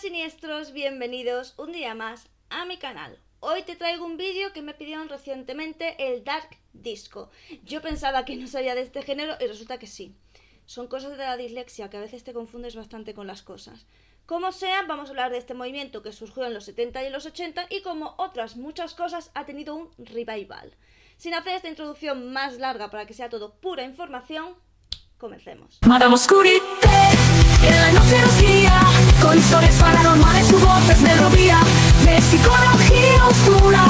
Siniestros, bienvenidos un día más a mi canal. Hoy te traigo un vídeo que me pidieron recientemente, el Dark Disco. Yo pensaba que no sabía de este género y resulta que sí. Son cosas de la dislexia, que a veces te confundes bastante con las cosas. Como sea, vamos a hablar de este movimiento que surgió en los 70 y en los 80 y como otras muchas cosas ha tenido un revival. Sin hacer esta introducción más larga para que sea todo pura información, comencemos. Madame Oscurité, en la noche nos guía, con historias paranormales, su voz es melodía, de psicología oscura,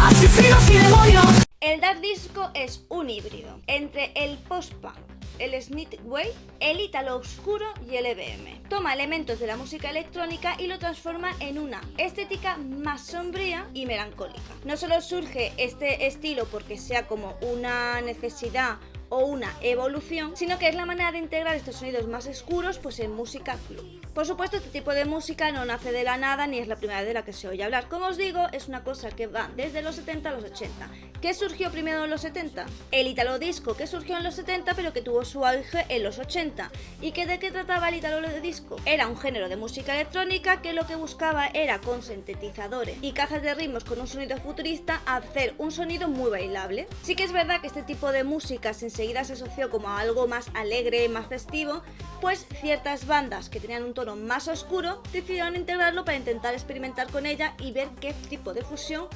asesinos y demonios. El Dark Disco es un híbrido entre el post-punk, el synthwave, el ítalo oscuro y el EBM. Toma elementos de la música electrónica y lo transforma en una estética más sombría y melancólica. No solo surge este estilo porque sea como una necesidad o una evolución, sino que es la manera de integrar estos sonidos más oscuros pues en música club. Por supuesto, este tipo de música no nace de la nada ni es la primera de la que se oye hablar. Como os digo, es una cosa que va desde los 70 a los 80. ¿Qué surgió primero en los 70? El ítalo disco, que surgió en los 70 pero que tuvo su auge en los 80. ¿Y de qué trataba el ítalo disco? Era un género de música electrónica que lo que buscaba era con sintetizadores y cajas de ritmos con un sonido futurista hacer un sonido muy bailable. Sí que es verdad que este tipo de música enseguida se asoció como a algo más alegre, más festivo, pues ciertas bandas que tenían un tono más oscuro decidieron integrarlo para intentar experimentar con ella y ver qué tipo de fusión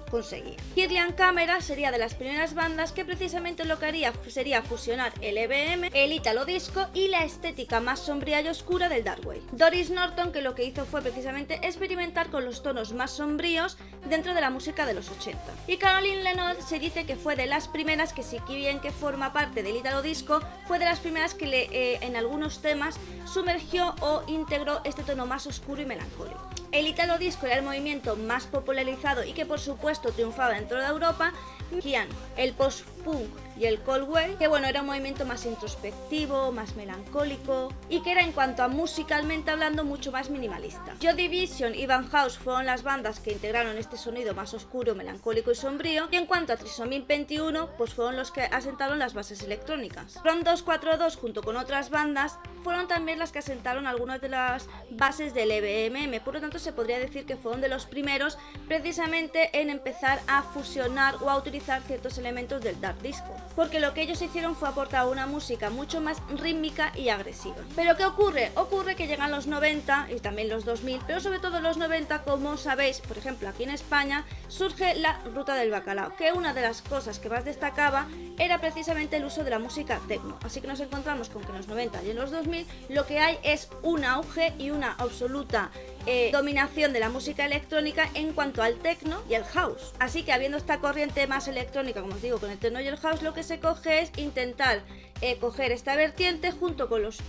conseguía. Kirlian Camera sería de las primeras bandas que precisamente lo que haría sería fusionar el EBM, el ítalo disco y la estética más sombría y oscura del Dark Wave. Doris Norton, que lo que hizo fue precisamente experimentar con los tonos más sombríos dentro de la música de los 80. Y Caroline Lennox se dice que fue de las primeras que, si bien que forma parte del ítalo disco, fue de las primeras que en algunos temas sumergió o integró este tono más oscuro y melancólico. El ítalo disco era el movimiento más popularizado y que por supuesto triunfaba dentro de Europa, el post-punk y el cold wave, que bueno, era un movimiento más introspectivo, más melancólico y que era, en cuanto a musicalmente hablando, mucho más minimalista. Joy Division y Van House fueron las bandas que integraron este sonido más oscuro, melancólico y sombrío, y en cuanto a Trisomy 21, pues fueron los que asentaron las bases electrónicas. Front 242 junto con otras bandas fueron también las que asentaron algunas de las bases del EBM, por lo tanto se podría decir que fueron de los primeros precisamente en empezar a fusionar o a utilizar ciertos elementos del Dark Disco, porque lo que ellos hicieron fue aportar una música mucho más rítmica y agresiva. Pero ¿qué ocurre? Ocurre que llegan los 90 y también los 2000, pero sobre todo los 90, como sabéis, por ejemplo aquí en España, surge la Ruta del Bacalao, que una de las cosas que más destacaba era precisamente el uso de la música techno. Así que nos encontramos con que en los 90 y en los 2000 lo que hay es un auge y una absoluta dominación de la música electrónica en cuanto al techno y el house. Así que, habiendo esta corriente más electrónica, como os digo, con el techno y el house, lo que se coge es intentar coger esta vertiente junto con los,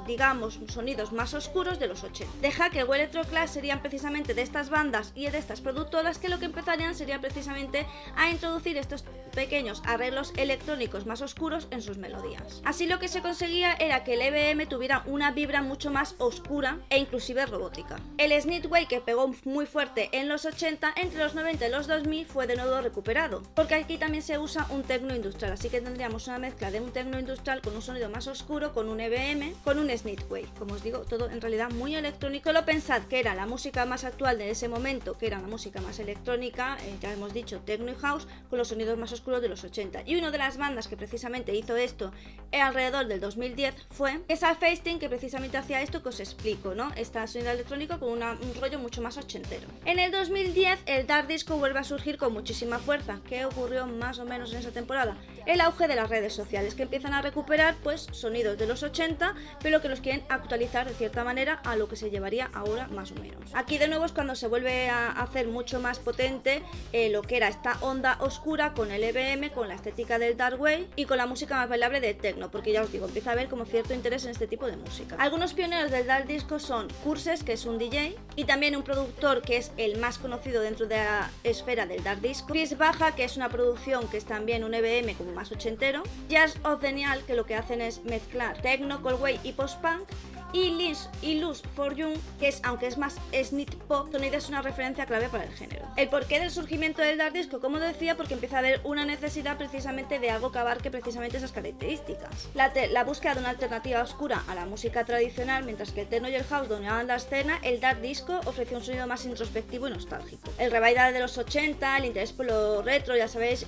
digamos, sonidos más oscuros de los 80. The Hacker o Electroclash serían precisamente de estas bandas y de estas productoras que lo que empezarían sería precisamente a introducir estos pequeños arreglos electrónicos más oscuros en sus melodías. Así lo que se conseguía era que el EBM tuviera una vibra mucho más oscura e inclusive robótica. El synthwave, que pegó muy fuerte en los 80, entre los 90 y los 2000 fue de nuevo recuperado, porque aquí también se usa un techno industrial, así que tendríamos una mezcla de un techno industrial con un sonido más oscuro, con un EBM, con un synthwave. Como os digo, todo en realidad muy electrónico. Solo pensad que era la música más actual de ese momento, que era la música más electrónica, ya hemos dicho techno y house, con los sonidos más oscuros de los 80. Y una de las bandas que precisamente hizo esto alrededor del 2010 fue esa Feisting, que precisamente hacía esto que os explico, ¿no? Esta sonido electrónico con un rollo mucho más ochentero. En el 2010 el Dark Disco vuelve a surgir con muchísima fuerza. ¿Qué ocurrió más o menos en esa temporada? El auge de las redes sociales, que empiezan a recuperar pues sonidos de los 80, pero que los quieren actualizar de cierta manera a lo que se llevaría ahora más o menos. Aquí de nuevo es cuando se vuelve a hacer mucho más potente lo que era esta onda oscura con el EBM, con la estética del Dark Wave y con la música más bailable de techno, porque ya os digo, empieza a haber como cierto interés en este tipo de música. Algunos pioneros del Dark Disco son Curses, que es un DJ, y también un productor que es el más conocido dentro de la esfera del Dark Disco, Chris Baja, que es una producción que es también un EBM como más ochentero, Jazz of the Neal, que lo que hacen es mezclar techno, cold wave y post-punk, y Lose for You, que es, aunque es más synth pop, Sonido es una referencia clave para el género. El porqué del surgimiento del dark disco, como decía, porque empieza a haber una necesidad precisamente de algo que abarque precisamente esas características. La búsqueda de una alternativa oscura a la música tradicional, mientras que el techno y el house dominaban la escena, el dark disco ofreció un sonido más introspectivo y nostálgico. El revival de los 80, el interés por lo retro, ya sabéis,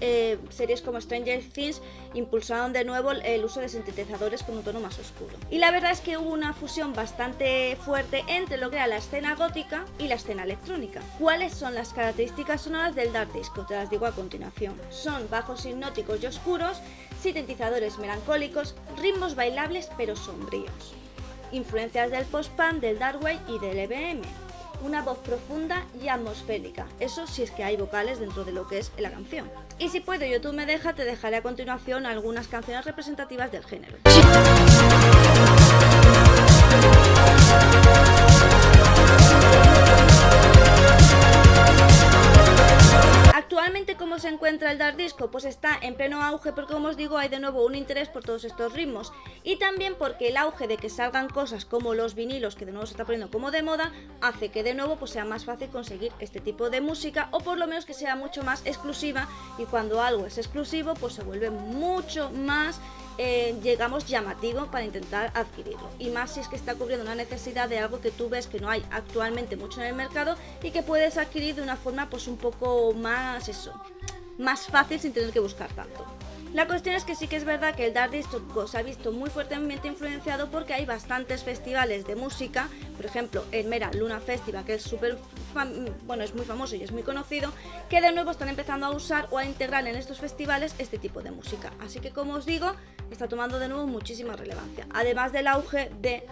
series como Stranger Things impulsaron de nuevo el uso de sintetizadores con un tono más oscuro. Y la verdad es que hubo una fusión bastante fuerte entre lo que era la escena gótica y la escena electrónica. ¿Cuáles son las características sonoras del dark disco? Te las digo a continuación. Son bajos hipnóticos y oscuros, sintetizadores melancólicos, ritmos bailables pero sombríos, influencias del post-punk, del dark wave y del EBM, una voz profunda y atmosférica, eso si es que hay vocales dentro de lo que es la canción. Y si puedo, YouTube me deja, te dejaré a continuación algunas canciones representativas del género. Actualmente, ¿cómo se encuentra el dark disco? Pues está en pleno auge porque, como os digo, hay de nuevo un interés por todos estos ritmos y también porque el auge de que salgan cosas como los vinilos, que de nuevo se está poniendo como de moda, hace que de nuevo pues sea más fácil conseguir este tipo de música, o por lo menos que sea mucho más exclusiva, y cuando algo es exclusivo pues se vuelve mucho más digamos llamativo para intentar adquirirlo, y más si es que está cubriendo una necesidad de algo que tú ves que no hay actualmente mucho en el mercado y que puedes adquirir de una forma pues un poco más más fácil sin tener que buscar tanto. La cuestión es que sí que es verdad que el dark disco se ha visto muy fuertemente influenciado porque hay bastantes festivales de música, por ejemplo el Mera Luna Festival, que es es muy famoso y es muy conocido, que de nuevo están empezando a usar o a integrar en estos festivales este tipo de música. Así que, como os digo, está tomando de nuevo muchísima relevancia, además del auge de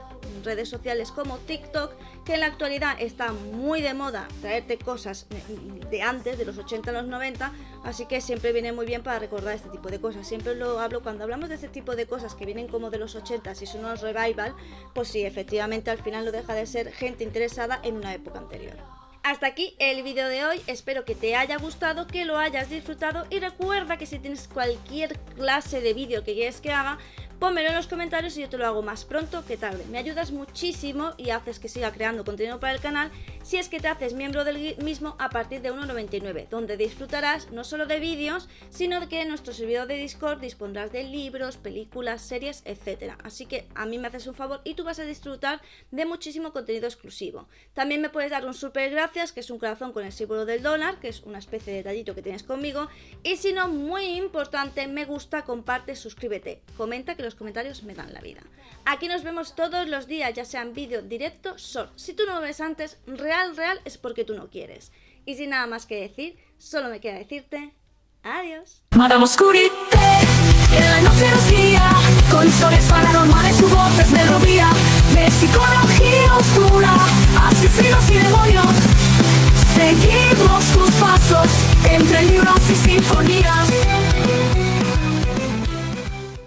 redes sociales como TikTok, que en la actualidad está muy de moda traerte cosas de antes, de los 80 a los 90, así que siempre viene muy bien para recordar este tipo de cosas. Siempre lo hablo cuando hablamos de este tipo de cosas que vienen como de los 80 y son unos revival, pues sí, efectivamente al final no deja de ser gente interesada en una época anterior. Hasta aquí el vídeo de hoy, espero que te haya gustado, que lo hayas disfrutado, y recuerda que si tienes cualquier clase de vídeo que quieres que haga, pónmelo en los comentarios y yo te lo hago más pronto que tarde. Me ayudas muchísimo y haces que siga creando contenido para el canal si es que te haces miembro del mismo a partir de 1,99, donde disfrutarás no solo de vídeos, sino que en nuestro servidor de Discord dispondrás de libros, películas, series, etc. Así que a mí me haces un favor y tú vas a disfrutar de muchísimo contenido exclusivo. También me puedes dar un super gracias, que es un corazón con el símbolo del dólar, que es una especie de detallito que tienes conmigo, y si no, muy importante, me gusta, comparte, suscríbete, comenta, que los comentarios me dan la vida. Aquí nos vemos todos los días, ya sea en vídeo, directo, short. Si tú no me ves antes, real es porque tú no quieres. Y sin nada más que decir, solo me queda decirte adiós. Madame Oscurité, en la noche nos guía, con historias paranormales, su voz es melodía, de psicología oscura, asesinos y demonios, seguimos tus pasos.